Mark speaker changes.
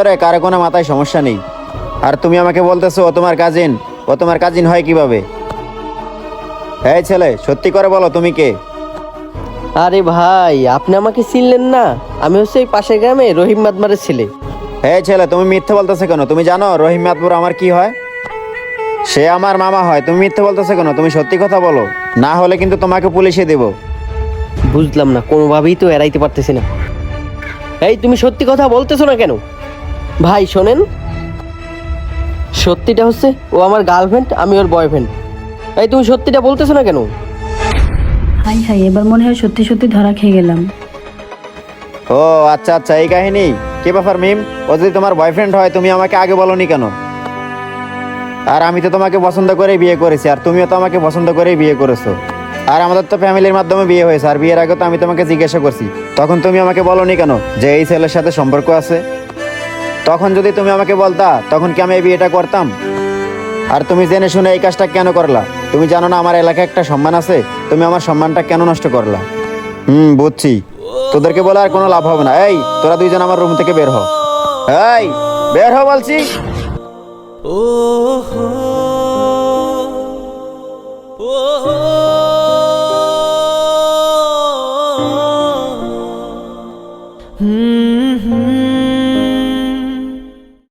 Speaker 1: আরে কারো কোনো মাথায় সমস্যা নেই। আর তুমি আমাকে বলতেছো ও তোমার কাজিন। ও তোমার কাজিন হয় কিভাবে? এই ছেলে, সত্যি করে বলো তুমি কে?
Speaker 2: আরে ভাই, আপনি আমাকে চিনলেন না? আমি হচ্ছে এই পাশের গ্রামে রহিম মাদমারের ছেলে।
Speaker 1: এই ছেলে, তুমি মিথ্যে বলতেছো কেন? তুমি জানো রহিম মাতবর আমার কি হয়? সে আমার মামা হয়। তুমি মিথ্যে বলতেছো কেন? তুমি সত্যি কথা বলো, না হলে কিন্তু তোমাকে পুলিশে দেব।
Speaker 2: বুঝলাম না, কোনোভাবেই তো এড়াইতে পারতেছি না। এই তুমি সত্যি কথা বলতেছো না কেন? ভাই শোনেন, সত্যিটা হচ্ছে ও আমার গার্লফ্রেন্ড, আমি ওর বয়ফ্রেন্ড। এই তুমি সত্যিটা বলতেছো না কেন?
Speaker 3: হাই হাই, এবার মনে হয় সত্যি সত্যি ধরা খেয়ে গেলাম।
Speaker 1: ও আচ্ছা আচ্ছা, এই কাহিনী। কি ব্যাপার মিম? ও যদি তোমার বয়ফ্রেন্ড হয় তুমি আমাকে আগে বলনি কেন? আর আমি তো তোমাকে পছন্দ করেই বিয়ে করেছি, আর তুমিও তো আমাকে পছন্দ করেই বিয়ে করেছো। আর আমাদের তো ফ্যামিলির মাধ্যমে বিয়ে হয়েছে, আর বিয়ের আগে তো আমি তোমাকে জিজ্ঞাসা করছি। তখন তুমি আমাকে বলনি কেন যে এই ছেলের সাথে সম্পর্ক আছে? তখন যদি তুমি আমাকে বলতা, তখন কি আমি এই বিয়েটা করতাম? আর তুমি জেনে শুনে এই কাজটা কেন করলা? তুমি জানো না আমার এলাকায় একটা সম্মান আছে? তুমি আমার সম্মানটা কেন নষ্ট করলা? বুঝছি। তোদেরকে বলে আর কোনো লাভ হবে না। এই তোরা দুইজন আমার রুম থেকে বের হ। এই বের হ বলছি।